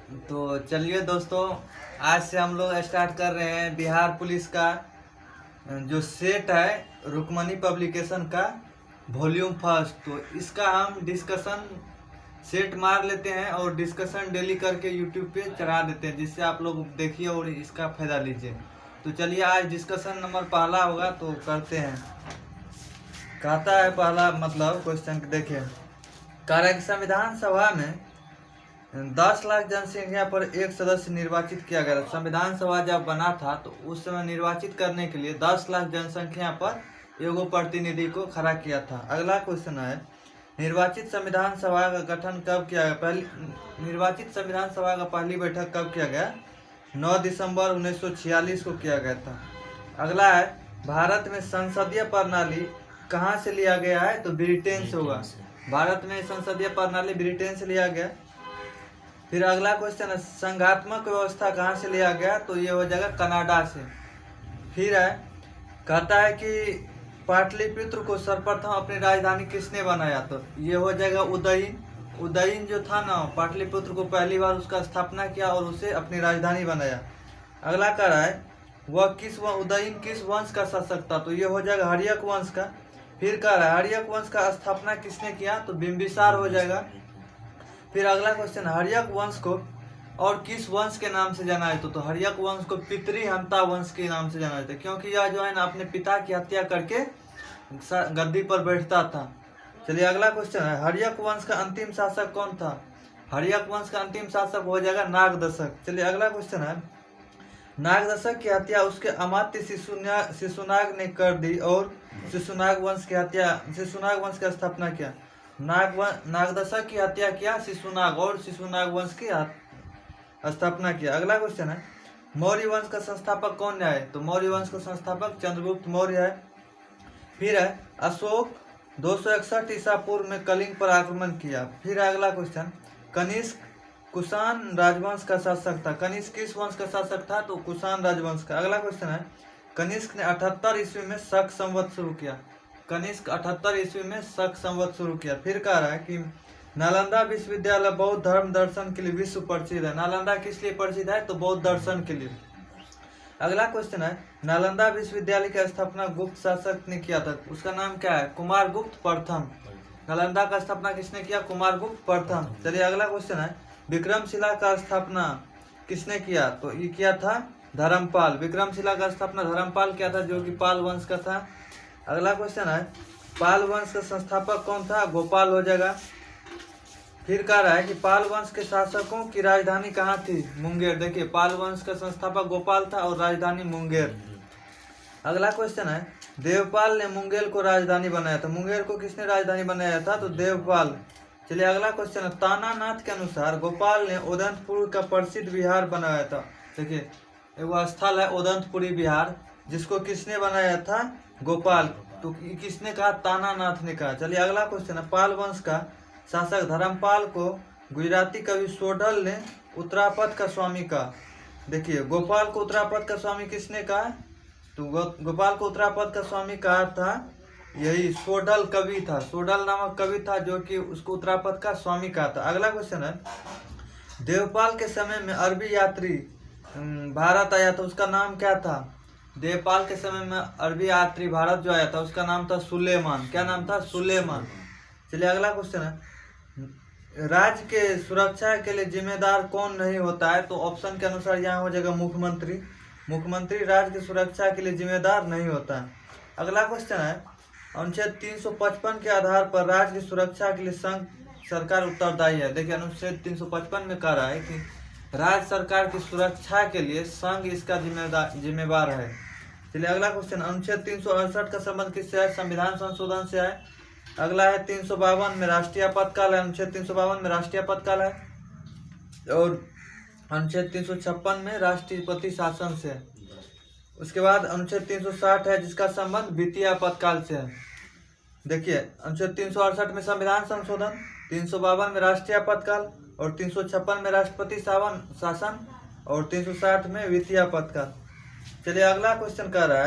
तो चलिए दोस्तों, आज से हम लोग स्टार्ट कर रहे हैं बिहार पुलिस का जो सेट है रुक्मणी पब्लिकेशन का वॉल्यूम फर्स्ट। तो इसका हम डिस्कशन सेट मार लेते हैं और डिस्कशन डेली करके यूट्यूब पे चढ़ा देते हैं, जिससे आप लोग देखिए और इसका फायदा लीजिए। तो चलिए आज डिस्कशन नंबर पहला होगा तो करते हैं। कहता है पहला मतलब क्वेश्चन देखिए, कह रहा है कि संविधान सभा में 10 लाख जनसंख्या पर एक सदस्य निर्वाचित किया गया। संविधान सभा जब बना था तो उस समय निर्वाचित करने के लिए 10 लाख जनसंख्या पर एगो प्रतिनिधि को खड़ा किया था। अगला क्वेश्चन है, निर्वाचित संविधान सभा का गठन कब किया गया? निर्वाचित संविधान सभा का पहली बैठक कब किया गया? 9 दिसंबर 1946 को किया गया था। अगला है, भारत में संसदीय प्रणाली कहाँ से लिया गया है? तो ब्रिटेन से होगा। भारत में संसदीय प्रणाली ब्रिटेन से लिया गया। फिर अगला क्वेश्चन है, संघात्मक व्यवस्था कहाँ से लिया गया? तो ये हो जाएगा कनाडा से। फिर है, कहता है कि पाटलिपुत्र को सर्वप्रथम अपनी राजधानी किसने बनाया? तो ये हो जाएगा उदयन। उदयन जो था ना, पाटलिपुत्र को पहली बार उसका स्थापना किया और उसे अपनी राजधानी बनाया। अगला कह रहा है, उदयन किस वंश का शासक था? तो ये हो जाएगा हर्यक वंश का। फिर कह रहा है, हर्यक वंश का स्थापना किसने किया? तो बिंबिसार हो जाएगा। फिर अगला क्वेश्चन, हर्यक वंश को और किस वंश के नाम से जाना जाता? तो हर्यक वंश को पितृहंता वंश के नाम से जाना जाता है, क्योंकि यह जो है ना अपने पिता की हत्या करके गद्दी पर बैठता था। चलिए अगला क्वेश्चन है, हर्यक वंश का अंतिम शासक कौन था? हर्यक वंश का अंतिम शासक हो जाएगा नागदशक। चलिए अगला क्वेश्चन है, नागदशक की हत्या उसके अमात्य शिशुनाग ने कर दी और शिशुनाग वंश की स्थापना किया। नागदशक की हत्या किया शिशुनाग और शिशुनाग वंश की स्थापना किया। अगला क्वेश्चन है, मौर्य वंश का संस्थापक कौन है? तो मौर्य वंश का संस्थापक चंद्रगुप्त मौर्य है। फिर है, अशोक 261 ईसा पूर्व में कलिंग पर आक्रमण किया। फिर अगला क्वेश्चन, कनिष्क कुषाण राजवंश का शासक था। कनिष्क किस वंश का शासक था? तो कुषाण राजवंश का। अगला क्वेश्चन है, कनिष्क ने 78 ईस्वी में शक संवत शुरू किया। कनिष्क 78 ईस्वी में शक संवत शुरू किया। फिर कह रहा है कि नालंदा विश्वविद्यालय बौद्ध धर्म दर्शन के लिए विश्व प्रसिद्ध है। नालंदा किस लिए प्रसिद्ध है? तो बौद्ध दर्शन के लिए। अगला क्वेश्चन है, नालंदा विश्वविद्यालय की स्थापना गुप्त शासक ने किया था, उसका नाम क्या है? कुमारगुप्त प्रथम। नालंदा का स्थापना किसने किया? कुमारगुप्त प्रथम। चलिए अगला क्वेश्चन है, विक्रमशिला का स्थापना किसने किया? तो ये किया था धर्मपाल। विक्रमशिला का स्थापना धर्मपाल किया था, जो कि पाल वंश का था। अगला क्वेश्चन है, पाल वंश का संस्थापक कौन था? गोपाल हो जाएगा। फिर कह रहा है कि पाल वंश के शासकों की राजधानी कहाँ थी? मुंगेर। देखिए, पाल वंश का संस्थापक गोपाल था और राजधानी मुंगेर। अगला क्वेश्चन है, देवपाल ने मुंगेर को राजधानी बनाया था। मुंगेर को किसने राजधानी बनाया था? तो देवपाल। चलिए अगला क्वेश्चन है, तानानाथ के अनुसार गोपाल ने उदंतपुर का प्रसिद्ध विहार बनाया था। देखिए, एगो स्थल है उदंतपुरी विहार, जिसको किसने बनाया था? गोपाल। तो किसने कहा? तानानाथ ने कहा। चलिए अगला क्वेश्चन है, पाल वंश का शासक धर्मपाल को गुजराती कवि सोढल ने उत्तरापद का स्वामी कहा। देखिए, गोपाल को उत्तरापद का स्वामी किसने कहा? तो गोपाल को उत्तरापद का स्वामी कहा था यही सोढल कवि था। सोढल नामक कवि था जो कि उसको उत्तरापद का स्वामी कहा था। अगला क्वेश्चन है, देवपाल के समय में अरबी यात्री भारत आया था, उसका नाम क्या था? देवपाल के समय में अरबी यात्री भारत जो आया था उसका नाम था सुलेमान। क्या नाम था? सुलेमान। चलिए अगला क्वेश्चन है, राज्य के सुरक्षा के लिए जिम्मेदार कौन नहीं होता है? तो ऑप्शन के अनुसार यहाँ हो जाएगा मुख्यमंत्री। मुख्यमंत्री राज्य की सुरक्षा के लिए जिम्मेदार नहीं होता है। अगला क्वेश्चन है, अनुच्छेद 355 के आधार पर राज्य की सुरक्षा के लिए संघ सरकार उत्तरदायी है। देखिए, अनुच्छेद 355 में कह रहा है कि राज्य सरकार की सुरक्षा के लिए संघ इसका जिम्मेवार है। चलिए अगला क्वेश्चन, अनुच्छेद 368 का संबंध किससे है? संविधान संशोधन से है। अगला है, 352 में राष्ट्रीय आपातकाल है। अनुच्छेद 352 में राष्ट्रीय आपातकाल है और अनुच्छेद 356 में राष्ट्रपति शासन से है। उसके बाद अनुच्छेद 360 है, जिसका संबंध वित्तीय आपातकाल से है। देखिए, अनुच्छेद 368 में संविधान संशोधन, 352 में राष्ट्रीय आपातकाल और 356 में राष्ट्रपति शासन और 360 में वित्तीय आपातकाल। चलिए अगला क्वेश्चन कह रहा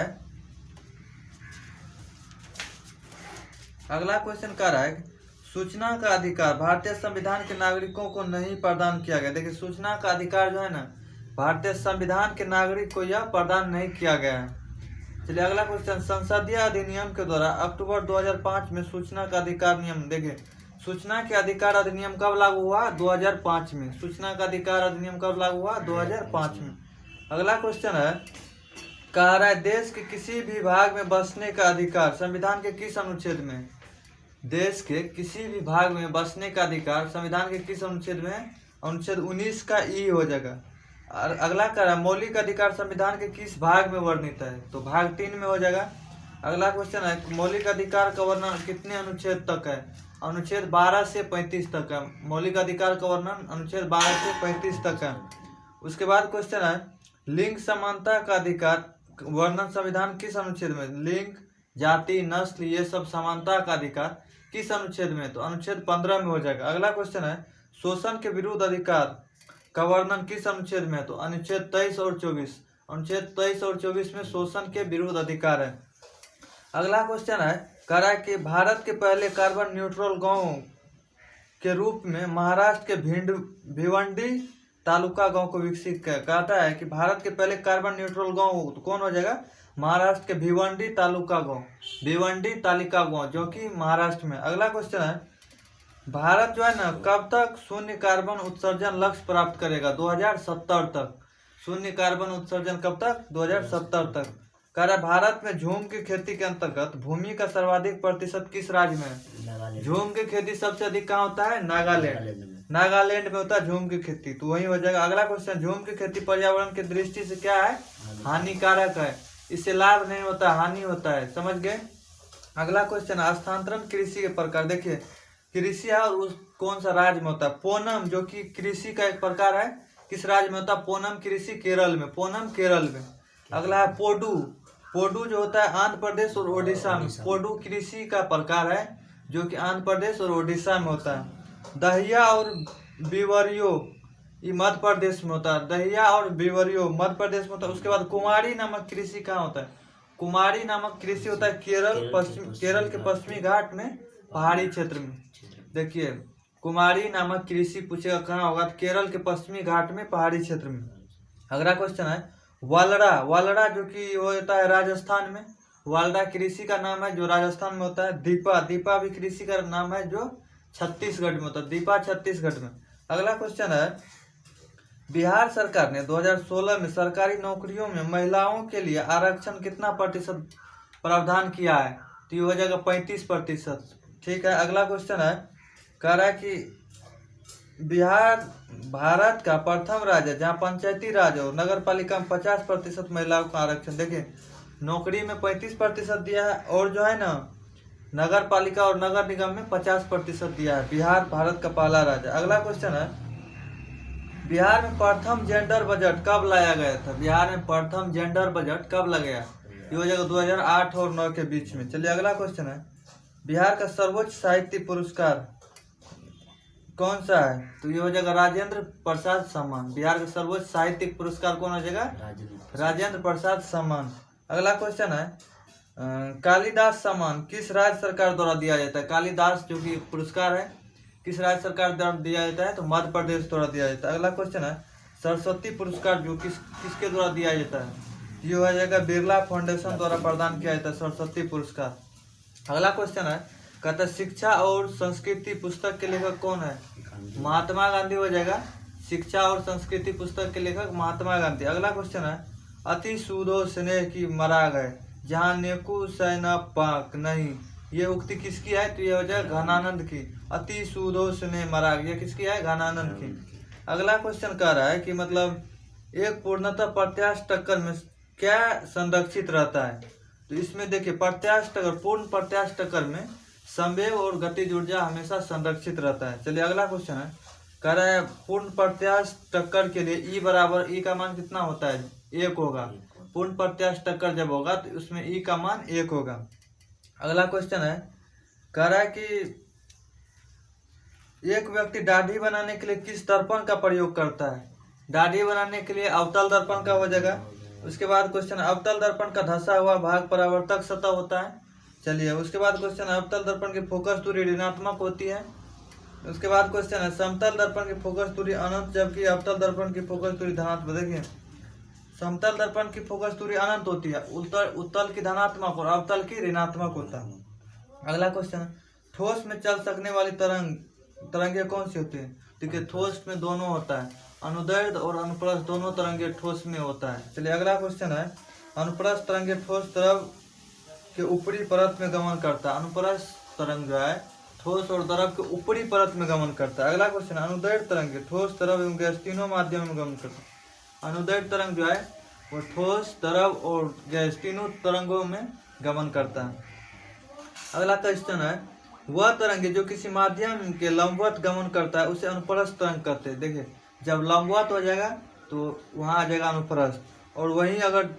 है, सूचना का अधिकार भारतीय संविधान के नागरिकों को नहीं प्रदान किया गया। देखिए सूचना का अधिकार जो है ना, भारतीय संविधान के नागरिक को यह प्रदान नहीं किया गया है। चलिए अगला क्वेश्चन, संसदीय अधिनियम के द्वारा अक्टूबर 2005 में सूचना का अधिकार नियम। देखिए सूचना के अधिकार अधिनियम कब लागू हुआ? 2005 में। सूचना का अधिकार अधिनियम कब लागू हुआ? 2005 में। अगला क्वेश्चन है, कह रहा है देश के किसी भी भाग में बसने का अधिकार संविधान के किस अनुच्छेद में? देश के किसी भी भाग में बसने का अधिकार संविधान के किस अनुच्छेद में? अनुच्छेद 19 का ई हो जाएगा। और अगला कह रहा है मौलिक अधिकार संविधान के किस भाग में वर्णित है? तो भाग 3 में हो जाएगा। अगला क्वेश्चन है, मौलिक अधिकार का वर्णन कितने अनुच्छेद तक है? अनुच्छेद 12 से 35 तक है। मौलिक अधिकार का वर्णन अनुच्छेद 12 से 35 तक है। उसके बाद क्वेश्चन है, लिंग समानता का अधिकार वर्णन संविधान किस अनुच्छेद में? लिंग, जाति, नस्ल ये सब समानता का अधिकार किस अनुच्छेद में? तो अनुच्छेद 15 में हो जाएगा। अगला क्वेश्चन है, शोषण के विरुद्ध अधिकार का वर्णन किस अनुच्छेद में? तो अनुच्छेद 23 और 24। अनुच्छेद 23 और 24 में शोषण के विरुद्ध अधिकार है। अगला क्वेश्चन है, कह रहा है कि भारत के पहले कार्बन न्यूट्रल गांव के रूप में महाराष्ट्र के भिवंडी तालुका गांव को विकसित किया। कहता है कि भारत के पहले कार्बन न्यूट्रल गांव तो कौन हो जाएगा? महाराष्ट्र के भिवंडी तालुका गांव, भिवंडी तालिका गांव जो कि महाराष्ट्र में। अगला क्वेश्चन है, भारत जो है ना कब तक शून्य कार्बन उत्सर्जन लक्ष्य प्राप्त करेगा? 2070 तक। शून्य कार्बन उत्सर्जन कब तक? 2070 तक। कह रहा है भारत में झूम की खेती के अंतर्गत भूमि का सर्वाधिक प्रतिशत किस राज्य में है? झूम की खेती सबसे अधिक कहाँ होता है? नागालैंड। नागालैंड में होता है झूम की खेती, तो वही हो जाएगा। अगला क्वेश्चन, झूम की खेती पर्यावरण की दृष्टि से क्या है? हानिकारक है। इससे लाभ नहीं होता, हानि होता है। समझ गए? अगला क्वेश्चन, स्थानांतरण कृषि के प्रकार। देखिए कृषि है और उस कौन सा राज्य में होता है? पोनम जो कि कृषि का एक प्रकार है, किस राज्य में होता है? पोनम कृषि केरल में। पोनम केरल में। अगला है पोडू। पोडू जो होता है आंध्र प्रदेश और ओडिशा में। पोडू कृषि का प्रकार है जो कि आंध्र प्रदेश और ओडिशा में होता है। दहिया और बिवरियो ये मध्य प्रदेश में होता है। दहिया और बिवरियो मध्य प्रदेश में होता है। उसके बाद कुमारी नामक कृषि कहाँ होता है? कुमारी नामक कृषि होता है केरल के पश्चिमी घाट में, पहाड़ी क्षेत्र में। देखिए कुमारी नामक कृषि पूछेगा कहाँ होगा? केरल के पश्चिमी घाट में, पहाड़ी क्षेत्र में। अगला क्वेश्चन है, वालड़ा। वालड़ा जो कि वो होता है राजस्थान में। वालड़ा कृषि का नाम है जो राजस्थान में होता है। दीपा, दीपा भी कृषि का नाम है जो छत्तीसगढ़ में होता है। दीपा छत्तीसगढ़ में। अगला क्वेश्चन है, बिहार सरकार ने 2016 में सरकारी नौकरियों में महिलाओं के लिए आरक्षण कितना प्रतिशत प्रावधान किया है? तो ये हो जाएगा 35%। ठीक है। अगला क्वेश्चन है, कह रहा है कि बिहार भारत का प्रथम राज्य जहाँ पंचायती राज और नगर पालिका में 50% महिलाओं का आरक्षण। देखिए नौकरी में 35% दिया है और जो है ना नगर पालिका और नगर निगम में 50% दिया है। बिहार भारत का पहला राज्य। अगला क्वेश्चन है, बिहार में प्रथम जेंडर बजट कब लाया गया था? बिहार में प्रथम जेंडर बजट कब लगाया? ये हो जाएगा 2008 और 9 के बीच में। चलिए अगला क्वेश्चन है, बिहार का सर्वोच्च साहित्य पुरस्कार कौन सा है? तो ये हो जाएगा राजेंद्र प्रसाद सम्मान। बिहार का सर्वोच्च साहित्यिक पुरस्कार कौन हो जाएगा? राजेंद्र प्रसाद सम्मान। अगला क्वेश्चन है, कालिदास सम्मान किस राज्य सरकार द्वारा दिया जाता है? कालिदास जो कि पुरस्कार है किस राज्य सरकार द्वारा दिया जाता है? तो मध्य प्रदेश द्वारा दिया जाता है। अगला क्वेश्चन है, सरस्वती पुरस्कार जो किसके द्वारा दिया जाता है? ये हो जाएगा बिरला फाउंडेशन द्वारा प्रदान किया जाता है सरस्वती पुरस्कार। अगला क्वेश्चन है, कहता है शिक्षा और संस्कृति पुस्तक के लेखक कौन है? महात्मा गांधी हो जाएगा। शिक्षा और संस्कृति पुस्तक के लेखक महात्मा गांधी। अगला क्वेश्चन है, अति सूदो स्नेह की मराग है जहाँ नेकु सैना पाक नहीं, ये उक्ति किसकी है? तो ये हो जाएगा घनानंद की। अति सूदो स्नेह मराग ये किसकी है? घनानंद की। अगला क्वेश्चन कह रहा है कि मतलब एक पूर्णतः प्रत्यास्थ टक्कर में क्या संरक्षित रहता है? तो इसमें देखिए प्रत्यास्थ टक्कर, पूर्ण प्रत्यास्थ टक्कर में संवेग और गतिज ऊर्जा हमेशा संरक्षित रहता है। चलिए अगला क्वेश्चन है, कह रहा है पूर्ण प्रत्यास्थ टक्कर के लिए ई बराबर ई का मान कितना होता है? 1 होगा। पूर्ण प्रत्यास्थ टक्कर जब होगा तो उसमें ई का मान 1 होगा। अगला क्वेश्चन है, कह रहा है कि एक व्यक्ति दाढ़ी बनाने के लिए किस दर्पण का प्रयोग करता है? दाढ़ी बनाने के लिए अवतल दर्पण का हो जाएगा। उसके बाद क्वेश्चन, अवतल दर्पण का धंसा हुआ भाग परावर्तक सतह होता है। चलिए उसके बाद क्वेश्चन है, अवतल दर्पण की फोकस दूरी ऋणात्मक होती है। उसके बाद क्वेश्चन है, समतल दर्पण की फोकस दूरी अनंत जबकि अवतल दर्पण की फोकस दूरी धनात्मक। देखिए समतल दर्पण की फोकस दूरी अनंत होती है, उत्तल की धनात्मक और अवतल की ऋणात्मक होता है। अगला क्वेश्चन है, ठोस में चल सकने वाली तरंगे कौन सी होती है। देखिए ठोस में दोनों होता है, अनुदैर्ध्य और अनुप्रस्थ दोनों तरंगे ठोस में होता है। चलिए अगला क्वेश्चन है, अनुप्रस्थ तरंगे ठोस द्रव के ऊपरी परत में गमन करता है। अनुप्रस्थ तरंग जो है ठोस और द्रव के ऊपरी परत में गमन करता है। अगला क्वेश्चन, अनुदैर्ध्य तरंगे ठोस द्रव एवं गैस तीनों माध्यम में गमन करता है। अनुदैर्ध्य तरंग जो है वो ठोस द्रव और गैस तीनों तरंगों में गमन करता है। अगला क्वेश्चन है, वह तरंगे जो किसी माध्यम के लंबवत गमन करता है उसे अनुप्रस्थ तरंग कहते हैं। देखिए जब लंबवत हो जाएगा तो वहाँ आ जाएगा अनुप्रस्थ, और वहीं अगर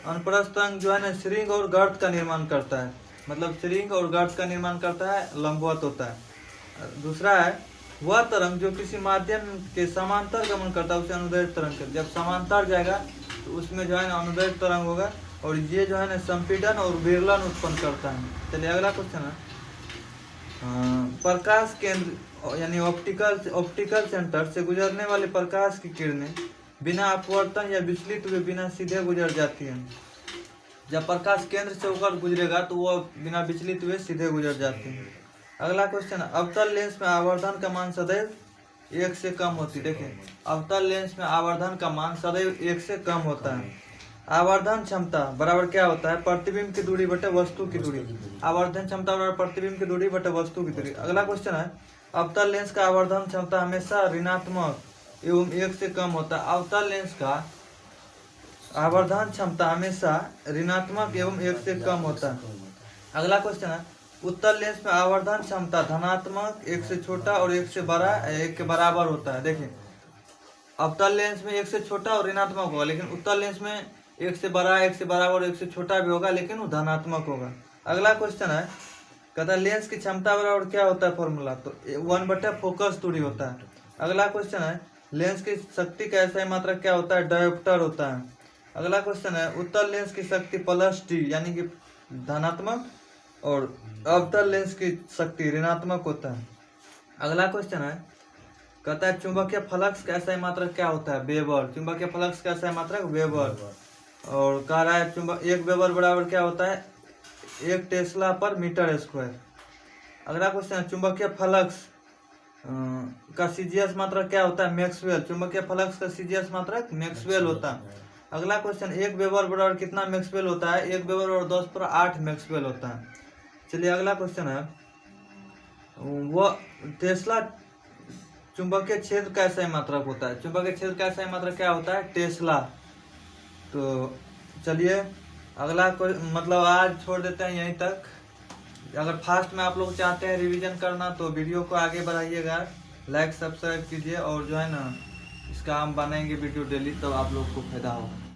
अनुप्रस्थ तरंग जो है ना श्रृंग और गर्त का निर्माण करता है, मतलब श्रृंग और गर्त का निर्माण करता है, लंबवत होता है। दूसरा है, वह तरंग जो किसी माध्यम के समांतर गमन करता है उसे अनुदैर्ध्य तरंग कहते हैं। जब समांतर जाएगा तो उसमें जो है ना अनुदैर्ध्य तरंग होगा, और ये जो है ना संपीड़न और विरलन उत्पन्न करता है। चलिए अगला क्वेश्चन है, प्रकाश केंद्र यानी ऑप्टिकल सेंटर से गुजरने वाले प्रकाश की किरणें बिना अपवर्तन या विचलित हुए बिना सीधे गुजर जाती है। जब प्रकाश केंद्र से होकर गुजरेगा तो वो बिना विचलित हुए सीधे गुजर जाती है। अगला क्वेश्चन, अवतल लेंस में आवर्धन का मान सदैव 1 से कम होती है। देखिए अवतल लेंस में आवर्धन का मान सदैव 1 से कम होता है। आवर्धन क्षमता बराबर क्या होता है, प्रतिबिंब की दूरी बटे वस्तु की दूरी। आवर्धन क्षमता बराबर प्रतिबिंब की दूरी बटे वस्तु की दूरी। अगला क्वेश्चन है, अवतल लेंस का आवर्धन क्षमता हमेशा ऋणात्मक एवं 1 से कम होता है। अवतल लेंस का आवर्धन क्षमता हमेशा ऋणात्मक एवं 1 से कम होता है। अगला क्वेश्चन है, उत्तल लेंस में आवर्धन क्षमता धनात्मक 1 से छोटा और 1 से बड़ा 1 के बराबर होता है। देखिए अवतल लेंस में 1 से छोटा और ऋणात्मक होगा, लेकिन उत्तल लेंस में 1 से बड़ा 1 से बराबर 1 से छोटा भी होगा, लेकिन वो धनात्मक होगा। अगला क्वेश्चन है, कहता है लेंस की क्षमता बराबर क्या होता है फॉर्मूला, तो 1/फोकस दूरी होता है। अगला क्वेश्चन है, लेंस की शक्ति का SI मात्रक क्या होता है, डायोप्टर होता है। अगला क्वेश्चन है, उत्तल लेंस की शक्ति +D यानी कि धनात्मक और अवतल लेंस की शक्ति ऋणात्मक होता है। अगला क्वेश्चन है, कहता है चुंबकीय फ्लक्स का SI मात्रक क्या होता है, वेबर। चुंबकीय फ्लक्स का SI मात्रक वेबर, और कह रहा है 1 वेबर बराबर क्या होता है, 1 टेस्ला पर मीटर स्क्वायर। अगला क्वेश्चन है, चुंबकीय फ्लक्स का CGS मात्रक क्या होता है, मैक्सवेल। चुंबकीय फ्लक्स का CGS मात्रक मैक्सवेल होता है। अगला क्वेश्चन, 1 वेबर बराबर कितना मैक्सवेल होता है, 1 वेबर और 10⁸ मैक्सवेल होता है। चलिए अगला क्वेश्चन है, वो टेस्ला चुंबकीय क्षेत्र का SI मात्रक होता है। चुंबकीय क्षेत्र का SI मात्रक क्या होता है, टेस्ला। तो चलिए अगला मतलब आज छोड़ देते हैं यहीं तक। अगर फास्ट में आप लोग चाहते हैं रिवीजन करना तो वीडियो को आगे बढ़ाइएगा, लाइक सब्सक्राइब कीजिए, और जो है ना इसका हम बनाएंगे वीडियो डेली, तब आप लोग को फायदा होगा।